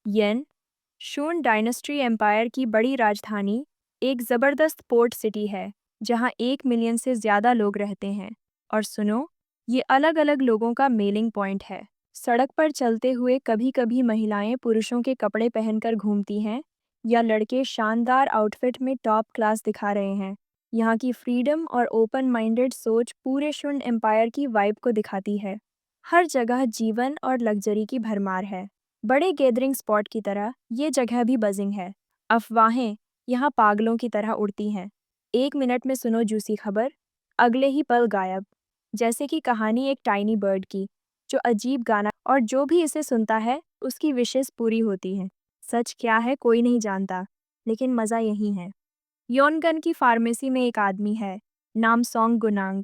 येन, शून dynasty empire की बड़ी राजधानी, एक ज़बरदस्त पोर्ट सिटी है जहाँ 1 मिलियन से ज़्यादा लोग रहते हैं। और सुनो, ये अलग अलग लोगों का मेलिंग पॉइंट है। सड़क पर चलते हुए कभी कभी महिलाएं पुरुषों के कपड़े पहनकर घूमती हैं, या लड़के शानदार आउटफिट में टॉप क्लास दिखा रहे हैं। यहाँ की फ्रीडम और ओपन माइंडेड सोच पूरे शून एम्पायर की वाइब को दिखाती है। हर जगह जीवन और लग्जरी की भरमार है। बड़े गैदरिंग स्पॉट की तरह ये जगह भी बजिंग है। अफवाहें यहाँ पागलों की तरह उड़ती हैं। 1 मिनट में सुनो जूसी खबर, अगले ही पल गायब। जैसे कि कहानी एक टाइनी बर्ड की, जो अजीब गाना, और जो भी इसे सुनता है उसकी विशेष पूरी होती हैं। सच क्या है कोई नहीं जानता, लेकिन मज़ा यही है। योनगन की फार्मेसी में एक आदमी है, नाम सोंग गुनांग।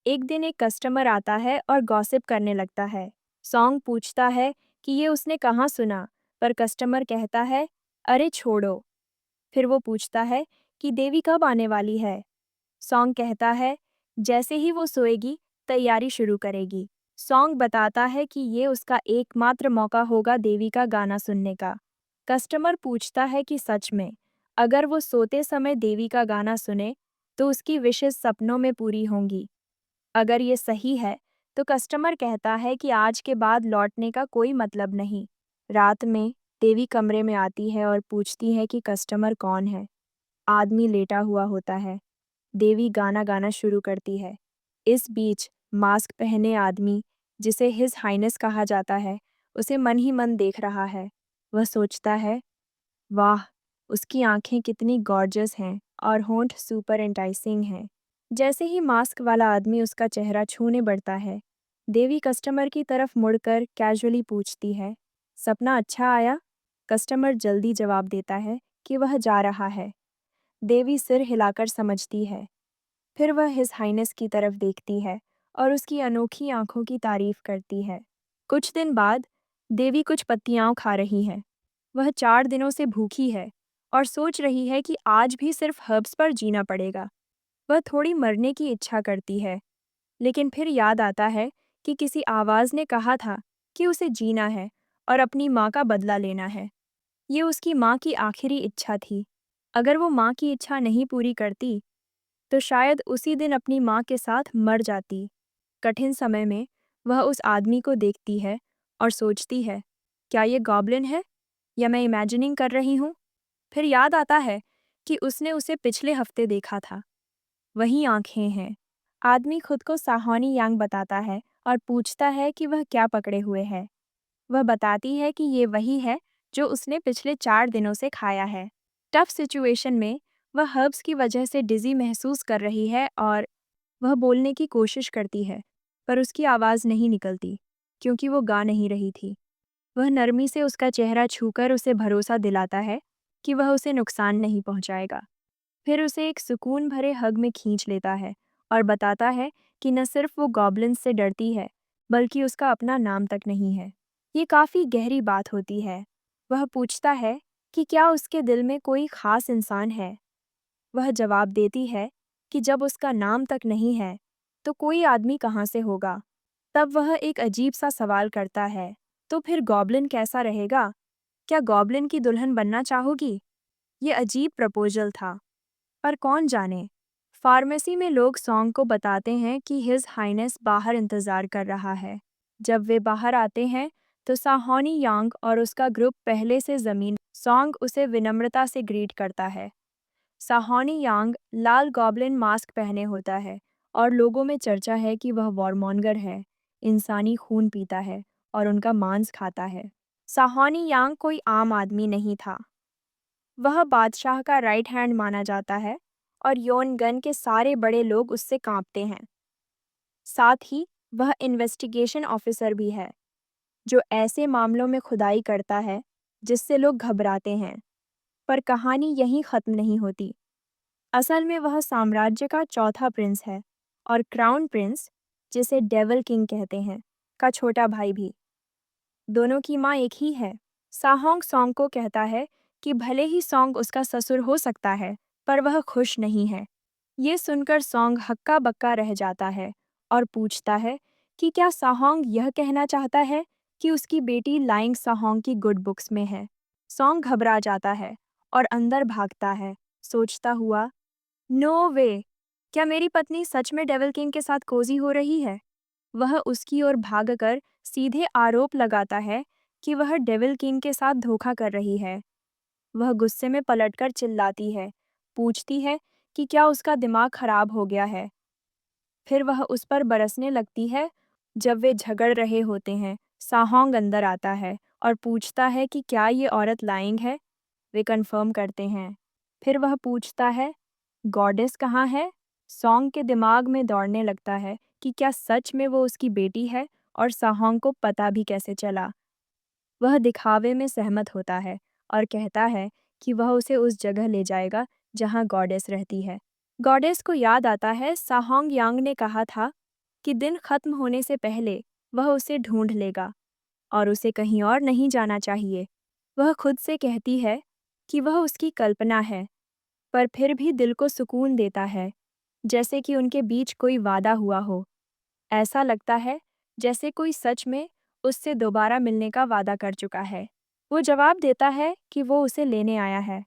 एक दिन एक कस्टमर आता है और गॉसिप करने लगता है। सोंग पूछता है कि ये उसने कहाँ सुना, पर कस्टमर कहता है, अरे छोड़ो। फिर वो पूछता है कि देवी कब आने वाली है। सोंग कहता है, जैसे ही वो सोएगी तैयारी शुरू करेगी। सोंग बताता है कि ये उसका एकमात्र मौका होगा देवी का गाना सुनने का। कस्टमर पूछता है कि सच में, अगर वो सोते समय देवी का गाना सुने तो उसकी विशेष सपनों में पूरी होंगी। अगर ये सही है तो कस्टमर कहता है कि आज के बाद लौटने का कोई मतलब नहीं। रात में देवी कमरे में आती है और पूछती है कि कस्टमर कौन है। आदमी लेटा हुआ होता है। देवी गाना गाना शुरू करती है। इस बीच मास्क पहने आदमी, जिसे हिज हाइनेस कहा जाता है, उसे मन ही मन देख रहा है। वह सोचता है, वाह, उसकी आंखें कितनी गॉर्जस हैं और होंठ सुपर एंटाइसिंग हैं। जैसे ही मास्क वाला आदमी उसका चेहरा छूने बढ़ता है, देवी कस्टमर की तरफ मुड़कर कैजुअली पूछती है, सपना अच्छा आया? कस्टमर जल्दी जवाब देता है कि वह जा रहा है। देवी सिर हिलाकर समझती है। फिर वह हिज हाइनेस की तरफ देखती है और उसकी अनोखी आंखों की तारीफ करती है। कुछ दिन बाद देवी कुछ पत्तियां खा रही है। वह 4 दिनों से भूखी है और सोच रही है कि आज भी सिर्फ हर्ब्स पर जीना पड़ेगा। वह थोड़ी मरने की इच्छा करती है, लेकिन फिर याद आता है कि किसी आवाज़ ने कहा था कि उसे जीना है और अपनी माँ का बदला लेना है। ये उसकी माँ की आखिरी इच्छा थी। अगर वो माँ की इच्छा नहीं पूरी करती तो शायद उसी दिन अपनी माँ के साथ मर जाती। कठिन समय में वह उस आदमी को देखती है और सोचती है, क्या ये गॉब्लिन है या मैं इमेजिनिंग कर रही हूँ? फिर याद आता है कि उसने उसे पिछले हफ्ते देखा था। वही आंखें हैं। आदमी खुद को साहनी यांग बताता है और पूछता है कि वह क्या पकड़े हुए है। वह बताती है कि ये वही है जो उसने पिछले 4 दिनों से खाया है। टफ सिचुएशन में वह हर्ब्स की वजह से डिजी महसूस कर रही है और वह बोलने की कोशिश करती है, पर उसकी आवाज़ नहीं निकलती, क्योंकि वो गा नहीं रही थी। वह नरमी से उसका चेहरा छूकर उसे भरोसा दिलाता है कि वह उसे नुकसान नहीं पहुंचाएगा। फिर उसे एक सुकून भरे हग में खींच लेता है और बताता है कि न सिर्फ वो गॉब्लिन्स से डरती है, बल्कि उसका अपना नाम तक नहीं है। ये काफ़ी गहरी बात होती है। वह पूछता है कि क्या उसके दिल में कोई ख़ास इंसान है। वह जवाब देती है कि जब उसका नाम तक नहीं है, तो कोई आदमी कहाँ से होगा। तब वह एक अजीब सा सवाल करता है, तो फिर गॉब्लिन कैसा रहेगा? क्या गॉब्लिन की दुल्हन बनना चाहोगी? ये अजीब प्रपोजल था, पर कौन जाने। फार्मेसी में लोग सॉन्ग को बताते हैं कि हिज हाइनेस बाहर इंतजार कर रहा है। जब वे बाहर आते हैं तो साहौनी यांग और उसका ग्रुप पहले से जमीन। सॉन्ग उसे विनम्रता से ग्रीट करता है। साहौनी यांग लाल गॉब्लिन मास्क पहने होता है और लोगों में चर्चा है कि वह वॉरमॉन्गर है, इंसानी खून पीता है और उनका मांस खाता है। साहौनी यांग कोई आम आदमी नहीं था। वह बादशाह का राइट हैंड माना जाता है और योनगन के सारे बड़े लोग उससे कांपते हैं। साथ ही वह इन्वेस्टिगेशन ऑफिसर भी है, जो ऐसे मामलों में खुदाई करता है जिससे लोग घबराते हैं। पर कहानी यहीं खत्म नहीं होती। असल में वह साम्राज्य का चौथा प्रिंस है और क्राउन प्रिंस, जिसे डेविल किंग कहते हैं, का छोटा भाई भी। दोनों की माँ एक ही है। साहोंग सॉन्ग को कहता है कि भले ही सॉन्ग उसका ससुर हो सकता है, पर वह खुश नहीं है। ये सुनकर सॉन्ग हक्का बक्का रह जाता है और पूछता है कि क्या साहोंग यह कहना चाहता है कि उसकी बेटी लाइंग साहोंग की गुड बुक्स में है। सॉन्ग घबरा जाता है और अंदर भागता है, सोचता हुआ, नो वे! क्या मेरी पत्नी सच में डेविल किंग के साथ कोजी हो रही है? वह उसकी ओर भागकर सीधे आरोप लगाता है कि वह डेविल किंग के साथ धोखा कर रही है। वह गुस्से में पलटकर चिल्लाती है, पूछती है कि क्या उसका दिमाग खराब हो गया है। फिर वह उस पर बरसने लगती है। जब वे झगड़ रहे होते हैं, साहोंग अंदर आता है और पूछता है कि क्या ये औरत लाइंग है। वे कंफर्म करते हैं। फिर वह पूछता है, गॉडेस कहाँ है? सॉन्ग के दिमाग में दौड़ने लगता है कि क्या सच में वो उसकी बेटी है और साहोंग को पता भी कैसे चला। वह दिखावे में सहमत होता है और कहता है कि वह उसे उस जगह ले जाएगा जहाँ गॉडेस रहती है। गॉडेस को याद आता है साहोंग यांग ने कहा था कि दिन खत्म होने से पहले वह उसे ढूंढ लेगा और उसे कहीं और नहीं जाना चाहिए। वह खुद से कहती है कि वह उसकी कल्पना है, पर फिर भी दिल को सुकून देता है, जैसे कि उनके बीच कोई वादा हुआ हो। ऐसा लगता है जैसे कोई सच में उससे दोबारा मिलने का वादा कर चुका है। वो जवाब देता है कि वो उसे लेने आया है।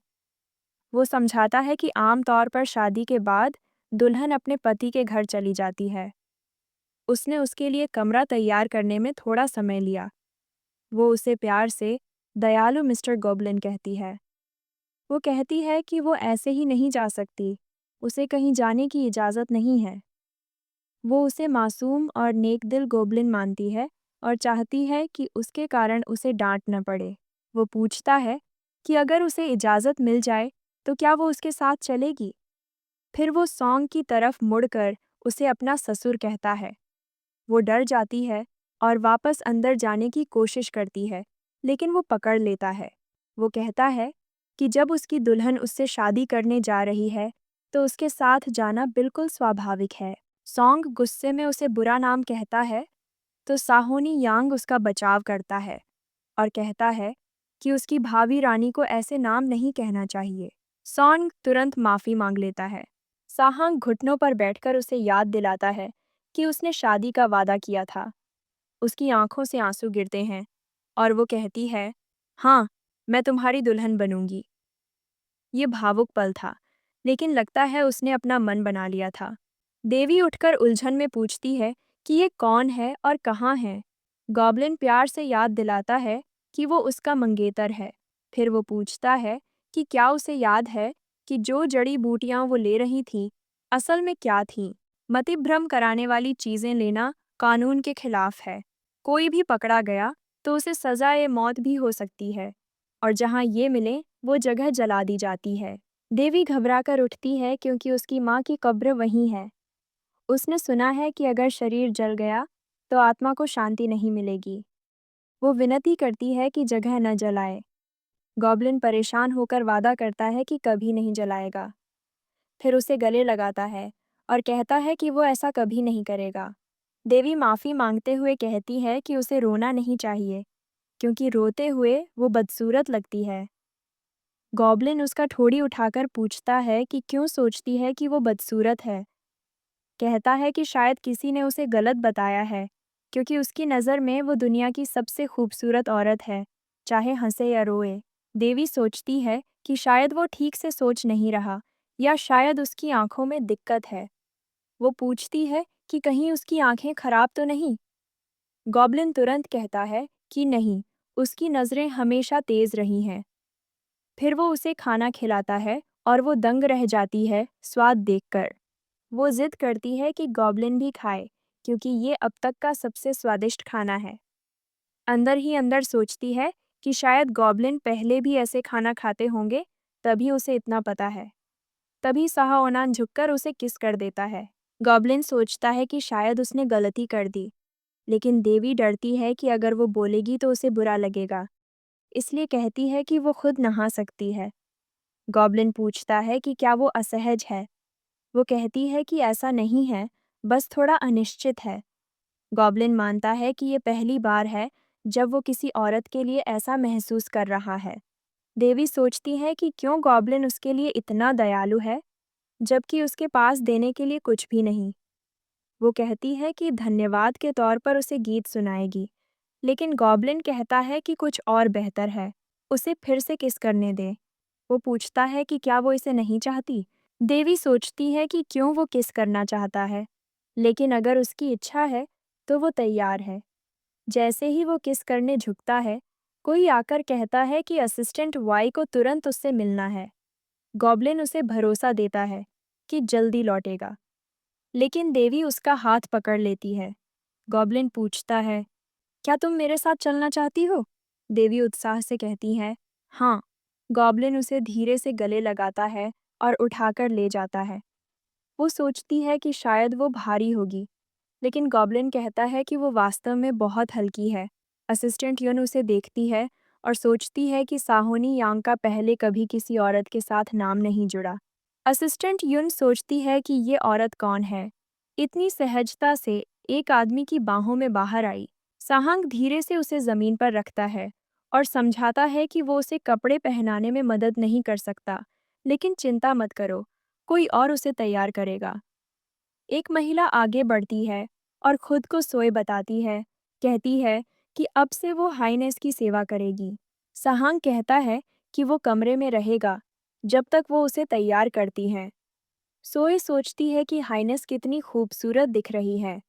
वो समझाता है कि आम तौर पर शादी के बाद दुल्हन अपने पति के घर चली जाती है। उसने उसके लिए कमरा तैयार करने में थोड़ा समय लिया। वो उसे प्यार से दयालु मिस्टर गॉबलिन कहती है। वो कहती है कि वो ऐसे ही नहीं जा सकती, उसे कहीं जाने की इजाज़त नहीं है। वो उसे मासूम और नेकदिल गोबलिन मानती है और चाहती है कि उसके कारण उसे डांट न पड़े। वो पूछता है कि अगर उसे इजाज़त मिल जाए तो क्या वो उसके साथ चलेगी। फिर वो सॉन्ग की तरफ मुड़कर उसे अपना ससुर कहता है। वो डर जाती है और वापस अंदर जाने की कोशिश करती है, लेकिन वो पकड़ लेता है। वो कहता है कि जब उसकी दुल्हन उससे शादी करने जा रही है, तो उसके साथ जाना बिल्कुल स्वाभाविक है। सॉन्ग गुस्से में उसे बुरा नाम कहता है, तो साहोनी यांग उसका बचाव करता है और कहता है कि उसकी भावी रानी को ऐसे नाम नहीं कहना चाहिए। सॉन्ग तुरंत माफ़ी मांग लेता है। साहंग घुटनों पर बैठकर उसे याद दिलाता है कि उसने शादी का वादा किया था। उसकी आंखों से आंसू गिरते हैं और वो कहती है, हाँ, मैं तुम्हारी दुल्हन बनूंगी। ये भावुक पल था, लेकिन लगता है उसने अपना मन बना लिया था। देवी उठकर उलझन में पूछती है कि ये कौन है और कहाँ है। गॉबलिन प्यार से याद दिलाता है कि वो उसका मंगेतर है। फिर वो पूछता है कि क्या उसे याद है कि जो जड़ी बूटियां वो ले रही थीं, असल में क्या थीं। मतिभ्रम कराने वाली चीज़ें लेना कानून के खिलाफ है। कोई भी पकड़ा गया तो उसे सज़ा-ए मौत भी हो सकती है और जहाँ ये मिले वो जगह जला दी जाती है। देवी घबराकर उठती है क्योंकि उसकी माँ की कब्र वहीं है। उसने सुना है कि अगर शरीर जल गया तो आत्मा को शांति नहीं मिलेगी। वो विनती करती है कि जगह न जलाए। गॉबलिन परेशान होकर वादा करता है कि कभी नहीं जलाएगा। फिर उसे गले लगाता है और कहता है कि वो ऐसा कभी नहीं करेगा। देवी माफ़ी मांगते हुए कहती है कि उसे रोना नहीं चाहिए, क्योंकि रोते हुए वो बदसूरत लगती है। गॉबलिन उसका ठोड़ी उठाकर पूछता है कि क्यों सोचती है कि वो बदसूरत है। कहता है कि शायद किसी ने उसे गलत बताया है, क्योंकि उसकी नज़र में वो दुनिया की सबसे खूबसूरत औरत है, चाहे हंसे या रोए। देवी सोचती है कि शायद वो ठीक से सोच नहीं रहा, या शायद उसकी आंखों में दिक्कत है। वो पूछती है कि कहीं उसकी आंखें खराब तो नहीं। गॉबलिन तुरंत कहता है कि नहीं, उसकी नज़रें हमेशा तेज रही हैं। फिर वो उसे खाना खिलाता है और वो दंग रह जाती है स्वाद देखकर। वो जिद करती है कि गॉबलिन भी खाए, क्योंकि ये अब तक का सबसे स्वादिष्ट खाना है। अंदर ही अंदर सोचती है कि शायद गॉबलिन पहले भी ऐसे खाना खाते होंगे, तभी उसे इतना पता है। तभी साहओनान झुककर उसे किस कर देता है। गॉबलिन सोचता है कि शायद उसने गलती कर दी, लेकिन देवी डरती है कि अगर वो बोलेगी तो उसे बुरा लगेगा, इसलिए कहती है कि वो खुद नहा सकती है। गॉबलिन पूछता है कि क्या वो असहज है। वो कहती है कि ऐसा नहीं है, बस थोड़ा अनिश्चित है। गॉबलिन मानता है कि ये पहली बार है जब वो किसी औरत के लिए ऐसा महसूस कर रहा है। देवी सोचती है कि क्यों गॉबलिन उसके लिए इतना दयालु है, जबकि उसके पास देने के लिए कुछ भी नहीं। वो कहती है कि धन्यवाद के तौर पर उसे गीत सुनाएगी, लेकिन गॉबलिन कहता है कि कुछ और बेहतर है। उसे फिर से किस करने दे। वो पूछता है कि क्या वो इसे नहीं चाहती। देवी सोचती है कि क्यों वो किस करना चाहता है, लेकिन अगर उसकी इच्छा है तो वो तैयार है। जैसे ही वो किस करने झुकता है, कोई आकर कहता है कि असिस्टेंट वाई को तुरंत उससे मिलना है। गॉब्लिन उसे भरोसा देता है कि जल्दी लौटेगा, लेकिन देवी उसका हाथ पकड़ लेती है। गॉब्लिन पूछता है, क्या तुम मेरे साथ चलना चाहती हो? देवी उत्साह से कहती है, हाँ। गॉब्लिन उसे धीरे से गले लगाता है और उठाकर ले जाता है। वो सोचती है कि शायद वो भारी होगी, लेकिन गॉब्लिन कहता है कि वो वास्तव में बहुत हल्की है। असिस्टेंट युन उसे देखती है और सोचती है कि साहोनी यांग का पहले कभी किसी औरत के साथ नाम नहीं जुड़ा। असिस्टेंट युन सोचती है कि ये औरत कौन है, इतनी सहजता से एक आदमी की बाहों में बाहर आई। साहंग धीरे से उसे जमीन पर रखता है और समझाता है कि वो उसे कपड़े पहनाने में मदद नहीं कर सकता, लेकिन चिंता मत करो, कोई और उसे तैयार करेगा। एक महिला आगे बढ़ती है और खुद को सोए बताती है, कहती है कि अब से वो हाइनेस की सेवा करेगी। सहांग कहता है कि वो कमरे में रहेगा जब तक वो उसे तैयार करती हैं। सोए सोचती है कि हाइनेस कितनी खूबसूरत दिख रही है।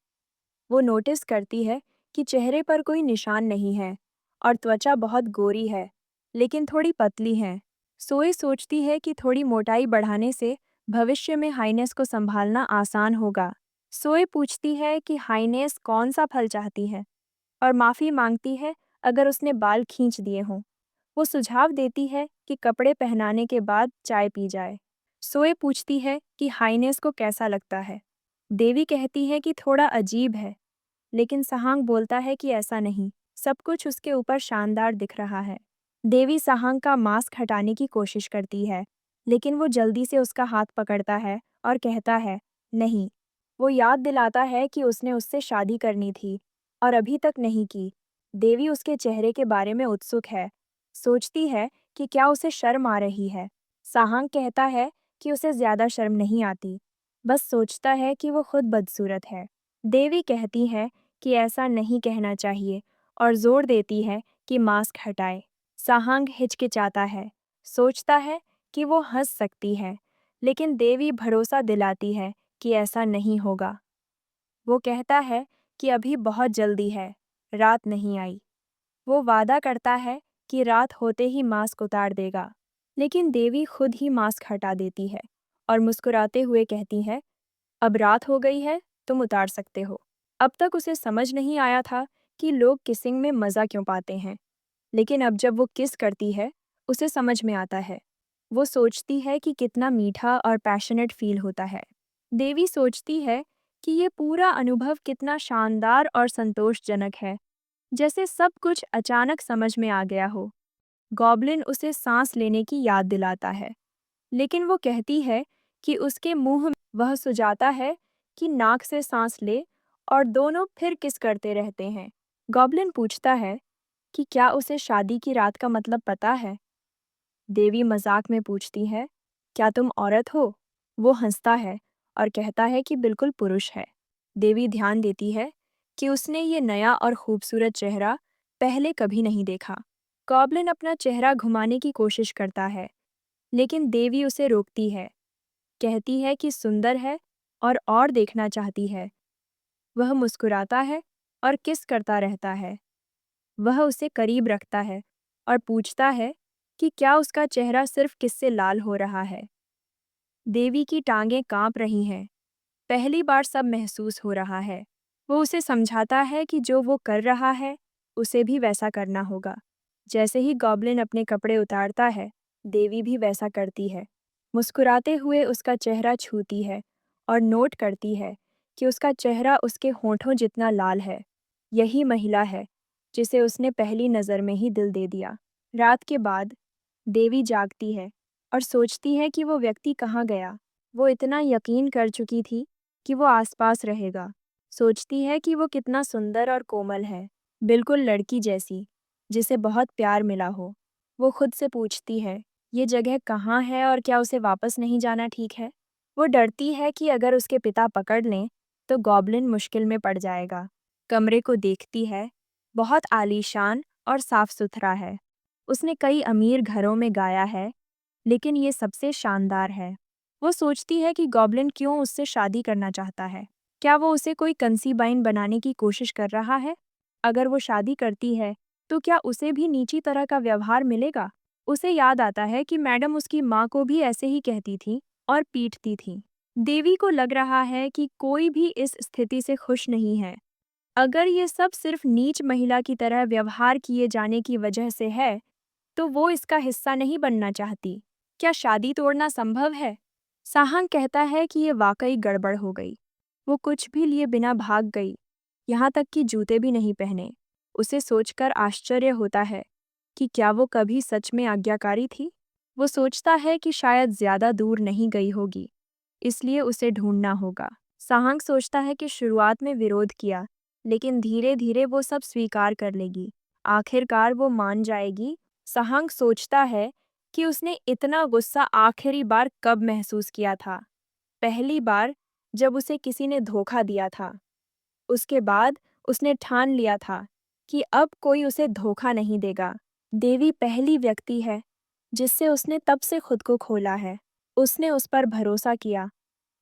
वो नोटिस करती है कि चेहरे पर कोई निशान नहीं है और त्वचा बहुत गोरी है, लेकिन थोड़ी पतली है। सोए सोचती है कि थोड़ी मोटाई बढ़ाने से भविष्य में हाइनेस को संभालना आसान होगा। सोए पूछती है कि हाइनेस कौन सा फल चाहती है और माफ़ी मांगती है अगर उसने बाल खींच दिए हों। वो सुझाव देती है कि कपड़े पहनाने के बाद चाय पी जाए। सोए पूछती है कि हाइनेस को कैसा लगता है। देवी कहती है कि थोड़ा अजीब है, लेकिन सहांग बोलता है कि ऐसा नहीं, सब कुछ उसके ऊपर शानदार दिख रहा है। देवी सहांग का मास्क हटाने की कोशिश करती है, लेकिन वो जल्दी से उसका हाथ पकड़ता है और कहता है, नहीं। वो याद दिलाता है कि उसने उससे शादी करनी थी और अभी तक नहीं की। देवी उसके चेहरे के बारे में उत्सुक है, सोचती है कि क्या उसे शर्म आ रही है। सहांग कहता है कि उसे ज्यादा शर्म नहीं आती, बस सोचता है कि वो खुद बदसूरत है। देवी कहती है कि ऐसा नहीं कहना चाहिए और जोर देती है कि मास्क हटाए। साहंग हिचकिचाता है, सोचता है कि वो हंस सकती है, लेकिन देवी भरोसा दिलाती है कि ऐसा नहीं होगा। वो कहता है कि अभी बहुत जल्दी है, रात नहीं आई। वो वादा करता है कि रात होते ही मास्क उतार देगा, लेकिन देवी खुद ही मास्क हटा देती है और मुस्कुराते हुए कहती है, अब रात हो गई है, तुम उतार सकते हो। अब तक उसे समझ नहीं आया था कि लोग किसिंग में मज़ा क्यों पाते हैं, लेकिन अब जब वो किस करती है, उसे समझ में आता है। वो सोचती है कि कितना मीठा और पैशनेट फील होता है। देवी सोचती है कि ये पूरा अनुभव कितना शानदार और संतोषजनक है, जैसे सब कुछ अचानक समझ में आ गया हो। गॉब्लिन उसे सांस लेने की याद दिलाता है, लेकिन वो कहती है कि उसके मुंह में वह सुझाता है कि नाक से सांस ले और दोनों फिर किस करते रहते हैं। गॉब्लिन पूछता है कि क्या उसे शादी की रात का मतलब पता है। देवी मजाक में पूछती है, क्या तुम औरत हो? वो हंसता है और कहता है कि बिल्कुल पुरुष है। देवी ध्यान देती है कि उसने ये नया और खूबसूरत चेहरा पहले कभी नहीं देखा। गॉब्लिन अपना चेहरा घुमाने की कोशिश करता है, लेकिन देवी उसे रोकती है, कहती है कि सुंदर है और देखना चाहती है। वह मुस्कुराता है और किस करता रहता है। वह उसे करीब रखता है और पूछता है कि क्या उसका चेहरा सिर्फ किससे लाल हो रहा है। देवी की टांगें कांप रही हैं, पहली बार सब महसूस हो रहा है। वो उसे समझाता है कि जो वो कर रहा है, उसे भी वैसा करना होगा। जैसे ही गॉब्लिन अपने कपड़े उतारता है, देवी भी वैसा करती है। मुस्कुराते हुए उसका चेहरा छूती है और नोट करती है कि उसका चेहरा उसके होठों जितना लाल है। यही महिला है जिसे उसने पहली नज़र में ही दिल दे दिया। रात के बाद देवी जागती है और सोचती है कि वो व्यक्ति कहाँ गया। वो इतना यकीन कर चुकी थी कि वो आसपास रहेगा। सोचती है कि वो कितना सुंदर और कोमल है, बिल्कुल लड़की जैसी, जिसे बहुत प्यार मिला हो। वो खुद से पूछती है, ये जगह कहाँ है और क्या उसे वापस नहीं जाना ठीक है? वो डरती है कि अगर उसके पिता पकड़ लें, तो गॉब्लिन मुश्किल में पड़ जाएगा। कमरे को देखती है, बहुत आलीशान और साफ सुथरा है। उसने कई अमीर घरों में गाया है, लेकिन ये सबसे शानदार है। वो सोचती है कि गॉब्लिन क्यों उससे शादी करना चाहता है। क्या वो उसे कोई कंसीबाइन बनाने की कोशिश कर रहा है? अगर वो शादी करती है, तो क्या उसे भी नीची तरह का व्यवहार मिलेगा? उसे याद आता है कि मैडम उसकी माँ को भी ऐसे ही कहती थी और पीटती थी। देवी को लग रहा है कि कोई भी इस स्थिति से खुश नहीं है। अगर ये सब सिर्फ नीच महिला की तरह व्यवहार किए जाने की वजह से है, तो वो इसका हिस्सा नहीं बनना चाहती। क्या शादी तोड़ना संभव है? साहंग कहता है कि ये वाकई गड़बड़ हो गई। वो कुछ भी लिए बिना भाग गई, यहाँ तक कि जूते भी नहीं पहने। उसे सोचकर आश्चर्य होता है कि क्या वो कभी सच में आज्ञाकारी थी। वो सोचता है कि शायद ज्यादा दूर नहीं गई होगी, इसलिए उसे ढूंढना होगा। साहंग सोचता है कि शुरुआत में विरोध किया, लेकिन धीरे धीरे वो सब स्वीकार कर लेगी। आखिरकार वो मान जाएगी। साहंग सोचता है कि उसने इतना गुस्सा आखिरी बार कब महसूस किया था। पहली बार जब उसे किसी ने धोखा दिया था। उसके बाद उसने ठान लिया था कि अब कोई उसे धोखा नहीं देगा। देवी पहली व्यक्ति है जिससे उसने तब से खुद को खोला है। उसने उस पर भरोसा किया,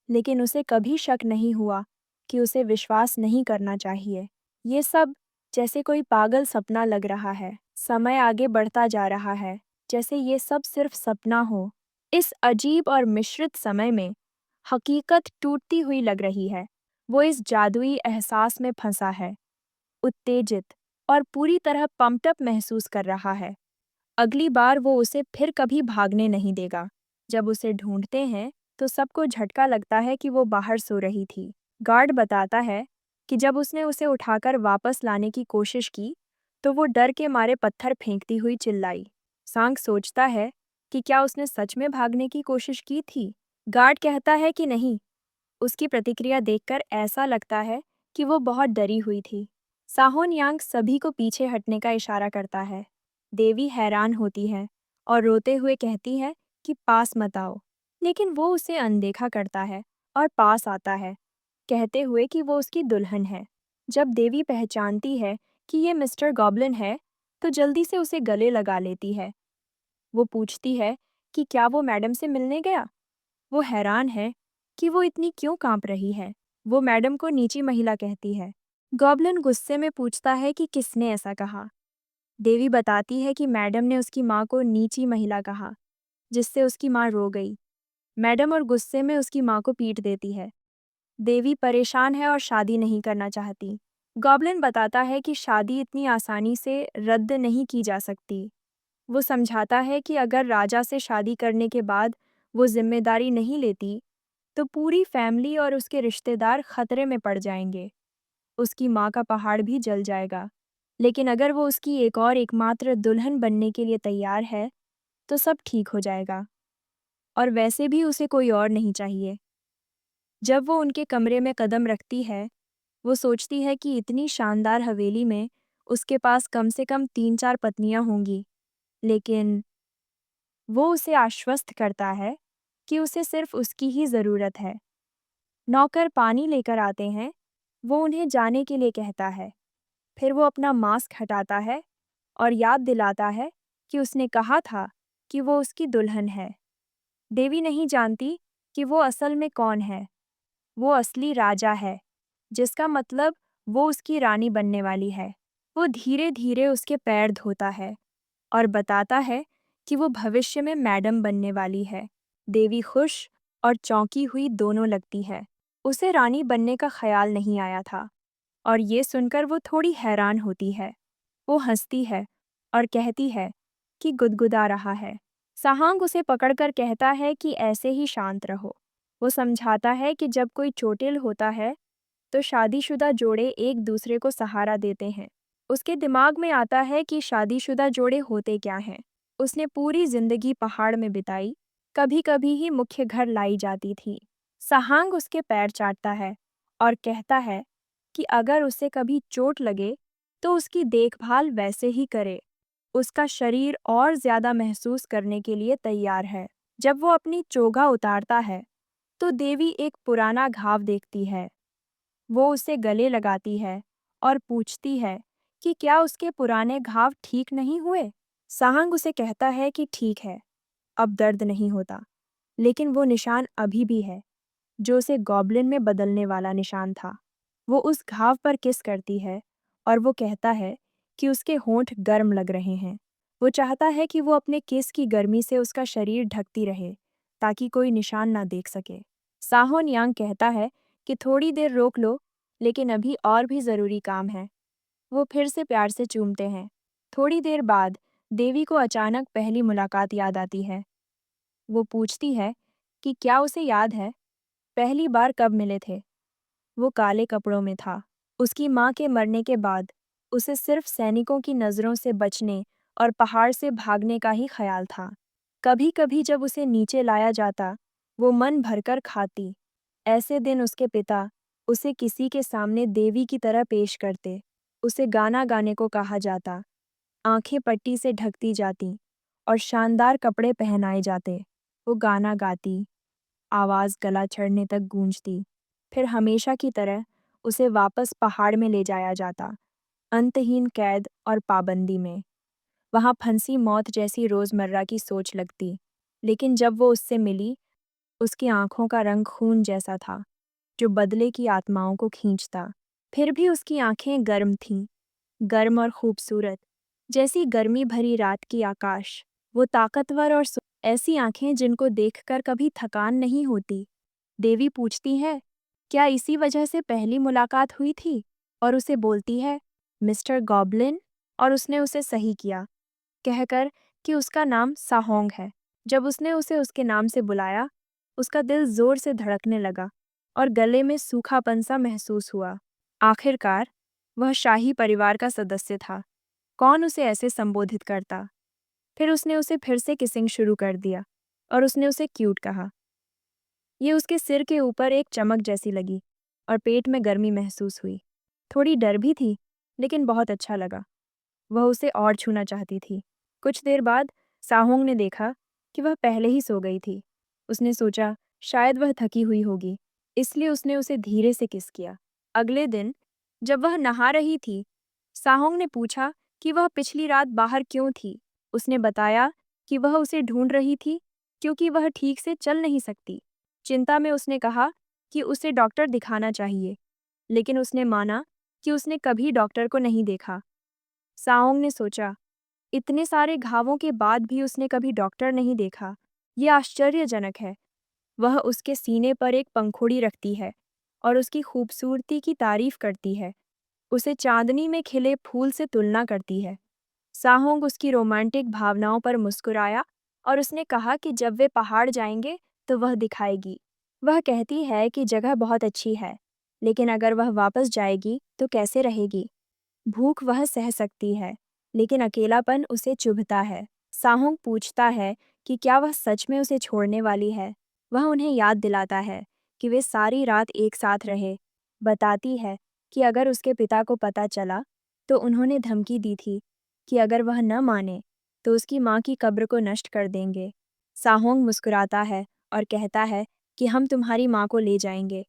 लेकिन उसे कभी शक नहीं हुआ कि उसे विश्वास नहीं करना चाहिए। ये सब जैसे कोई पागल सपना लग रहा है। समय आगे बढ़ता जा रहा है, जैसे ये सब सिर्फ सपना हो। इस अजीब और मिश्रित समय में हकीकत टूटती हुई लग रही है। वो इस जादुई एहसास में फंसा है, उत्तेजित और पूरी तरह पंप्ड अप महसूस कर रहा है। अगली बार वो उसे फिर कभी भागने नहीं देगा। जब उसे ढूंढते हैं तो सबको झटका लगता है कि वो बाहर सो रही थी। गार्ड बताता है कि जब उसने उसे उठाकर वापस लाने की कोशिश की तो वो डर के मारे पत्थर फेंकती हुई चिल्लाई। सांग सोचता है कि क्या उसने सच में भागने की कोशिश की थी। गार्ड कहता है कि नहीं। उसकी प्रतिक्रिया देखकर ऐसा लगता है कि वो बहुत डरी हुई थी। साहोन यांग सभी को पीछे हटने का इशारा करता है। देवी हैरान होती है और रोते हुए कहती है कि पास मत आओ, लेकिन वो उसे अनदेखा करता है और पास आता है, कहते हुए कि वो उसकी दुल्हन है। जब देवी पहचानती है कि ये मिस्टर गॉबलिन है, तो जल्दी से उसे गले लगा लेती है। वो पूछती है कि क्या वो मैडम से मिलने गया। वो हैरान है कि वो इतनी क्यों कांप रही है। वो मैडम को नीची महिला कहती है। गॉबलिन गुस्से में पूछता है कि किसने ऐसा कहा। देवी बताती है कि मैडम ने उसकी माँ को नीची महिला कहा, जिससे उसकी माँ रो गई। मैडम और गुस्से में उसकी माँ को पीट देती है। देवी परेशान है और शादी नहीं करना चाहती। गॉबलिन बताता है कि शादी इतनी आसानी से रद्द नहीं की जा सकती। वो समझाता है कि अगर राजा से शादी करने के बाद वो जिम्मेदारी नहीं लेती, तो पूरी फैमिली और उसके रिश्तेदार खतरे में पड़ जाएंगे। उसकी माँ का पहाड़ भी जल जाएगा। लेकिन अगर वो उसकी एक और एकमात्र दुल्हन बनने के लिए तैयार है, तो सब ठीक हो जाएगा। और वैसे भी उसे कोई और नहीं चाहिए। जब वो उनके कमरे में कदम रखती है, वो सोचती है कि इतनी शानदार हवेली में उसके पास कम से कम 3-4 पत्नियां होंगी। लेकिन वो उसे आश्वस्त करता है कि उसे सिर्फ उसकी ही ज़रूरत है। नौकर पानी लेकर आते हैं। वो उन्हें जाने के लिए कहता है। फिर वो अपना मास्क हटाता है और याद दिलाता है कि उसने कहा था कि वो उसकी दुल्हन है। देवी नहीं जानती कि वो असल में कौन है। वो असली राजा है, जिसका मतलब वो उसकी रानी बनने वाली है। वो धीरे धीरे उसके पैर धोता है और बताता है कि वो भविष्य में मैडम बनने वाली है। देवी खुश और चौंकी हुई दोनों लगती है। उसे रानी बनने का ख्याल नहीं आया था और ये सुनकर वो थोड़ी हैरान होती है। वो हंसती है और कहती है कि गुदगुदा रहा है। साहंग उसे पकड़कर कहता है कि ऐसे ही शांत रहो। वो समझाता है कि जब कोई चोटिल होता है तो शादीशुदा जोड़े एक दूसरे को सहारा देते हैं। उसके दिमाग में आता है कि शादीशुदा जोड़े होते क्या हैं। उसने पूरी जिंदगी पहाड़ में बिताई, कभी कभी ही मुख्य घर लाई जाती थी। सहांग उसके पैर चाटता है और कहता है कि अगर उसे कभी चोट लगे तो उसकी देखभाल वैसे ही करे। उसका शरीर और ज्यादा महसूस करने के लिए तैयार है। जब वो अपनी चोगा उतारता है तो देवी एक पुराना घाव देखती है। वो उसे गले लगाती है और पूछती है कि क्या उसके पुराने घाव ठीक नहीं हुए। साहंग उसे कहता है कि ठीक है, अब दर्द नहीं होता, लेकिन वो निशान अभी भी है, जो उसे गॉब्लिन में बदलने वाला निशान था। वो उस घाव पर किस करती है और वो कहता है कि उसके होंठ गर्म लग रहे हैं। वो चाहता है कि वो अपने किस की गर्मी से उसका शरीर ढकती रहे, ताकि कोई निशान ना देख सके। साहोन यांग कहता है कि थोड़ी देर रोक लो, लेकिन अभी और भी ज़रूरी काम है। वो फिर से प्यार से चूमते हैं। थोड़ी देर बाद देवी को अचानक पहली मुलाकात याद आती है। वो पूछती है कि क्या उसे याद है, पहली बार कब मिले थे। वो काले कपड़ों में था। उसकी माँ के मरने के बाद उसे सिर्फ सैनिकों की नज़रों से बचने और पहाड़ से भागने का ही ख्याल था। कभी कभी जब उसे नीचे लाया जाता, वो मन भरकर खाती। ऐसे दिन उसके पिता उसे किसी के सामने देवी की तरह पेश करते। उसे गाना गाने को कहा जाता, आंखें पट्टी से ढकती जाती और शानदार कपड़े पहनाए जाते। वो गाना गाती, आवाज़ गला चढ़ने तक गूंजती। फिर हमेशा की तरह उसे वापस पहाड़ में ले जाया जाता, अंतहीन कैद और पाबंदी में। वहाँ फंसी मौत जैसी रोज़मर्रा की सोच लगती। लेकिन जब वो उससे मिली, उसकी आंखों का रंग खून जैसा था, जो बदले की आत्माओं को खींचता। फिर भी उसकी आंखें गर्म थीं, गर्म और खूबसूरत, जैसी गर्मी भरी रात की आकाश। वो ताकतवर और ऐसी आंखें जिनको देखकर कभी थकान नहीं होती। देवी पूछती है, क्या इसी वजह से पहली मुलाकात हुई थी? और उसे बोलती है, मिस्टर गॉबलिन, और उसने उसे सही किया, कहकर कि उसका नाम साहोंग है। जब उसने उसे उसके नाम से बुलाया, उसका दिल जोर से धड़कने लगा और गले में सूखापन सा महसूस हुआ। आखिरकार, वह शाही परिवार का सदस्य था। कौन उसे ऐसे संबोधित करता? फिर उसने उसे फिर से किसिंग शुरू कर दिया और उसने उसे क्यूट कहा। ये उसके सिर के ऊपर एक चमक जैसी लगी और पेट में गर्मी महसूस हुई। थोड़ी डर भी थी, लेकिन बहुत अच्छा लगा। वह उसे और छूना चाहती थी। कुछ देर बाद साहोंग ने देखा कि वह पहले ही सो गई थी। उसने सोचा शायद वह थकी हुई होगी, इसलिए उसने उसे धीरे से किस किया। अगले दिन जब वह नहा रही थी, साहोंग ने पूछा कि वह पिछली रात बाहर क्यों थी। उसने बताया कि वह उसे ढूंढ रही थी क्योंकि वह ठीक से चल नहीं सकती। चिंता में उसने कहा कि उसे डॉक्टर दिखाना चाहिए, लेकिन उसने माना कि उसने कभी डॉक्टर को नहीं देखा। साओंग ने सोचा, इतने सारे घावों के बाद भी उसने कभी डॉक्टर नहीं देखा। ये आश्चर्यजनक है। वह उसके सीने पर एक पंखुड़ी रखती है और उसकी खूबसूरती की तारीफ करती है। उसे चांदनी में खिले फूल से तुलना करती है। साहोंग उसकी रोमांटिक भावनाओं पर मुस्कुराया और उसने कहा कि जब वे पहाड़ जाएंगे तो वह दिखाएगी। वह कहती है कि जगह बहुत अच्छी है, लेकिन अगर वह वापस जाएगी तो कैसे रहेगी? भूख वह सह सकती है, लेकिन अकेलापन उसे चुभता है। साहोंग पूछता है कि क्या वह सच में उसे छोड़ने वाली है। वह उन्हें याद दिलाता है कि वे सारी रात एक साथ रहे। बताती है कि अगर उसके पिता को पता चला तो उन्होंने धमकी दी थी कि अगर वह न माने तो उसकी माँ की कब्र को नष्ट कर देंगे। साहोंग मुस्कुराता है और कहता है कि हम तुम्हारी माँ को ले जाएंगे,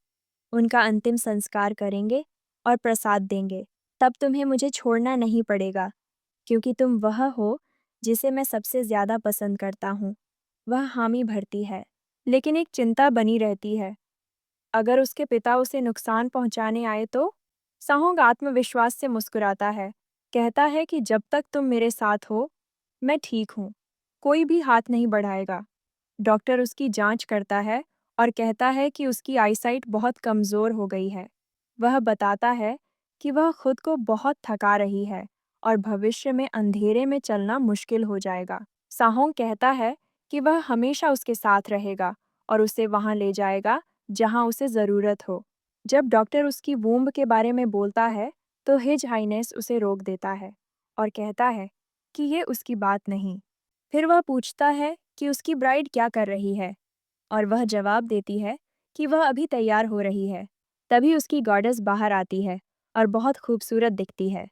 उनका अंतिम संस्कार करेंगे और प्रसाद देंगे। तब तुम्हें मुझे छोड़ना नहीं पड़ेगा, क्योंकि तुम वह हो जिसे मैं सबसे ज़्यादा पसंद करता हूँ। वह हामी भरती है, लेकिन एक चिंता बनी रहती है। अगर उसके पिता उसे नुकसान पहुंचाने आए तो? साहोंग आत्मविश्वास से मुस्कुराता है, कहता है कि जब तक तुम मेरे साथ हो, मैं ठीक हूँ। कोई भी हाथ नहीं बढ़ाएगा। डॉक्टर उसकी जांच करता है और कहता है कि उसकी आईसाइट बहुत कमज़ोर हो गई है। वह बताता है कि वह खुद को बहुत थका रही है और भविष्य में अंधेरे में चलना मुश्किल हो जाएगा। साहोंग कहता है कि वह हमेशा उसके साथ रहेगा और उसे वहां ले जाएगा जहां उसे ज़रूरत हो। जब डॉक्टर उसकी वूम्ब के बारे में बोलता है, तो हिज हाइनेस उसे रोक देता है और कहता है कि ये उसकी बात नहीं। फिर वह पूछता है कि उसकी ब्राइड क्या कर रही है, और वह जवाब देती है कि वह अभी तैयार हो रही है। तभी उसकी गॉडेस बाहर आती है और बहुत खूबसूरत दिखती है।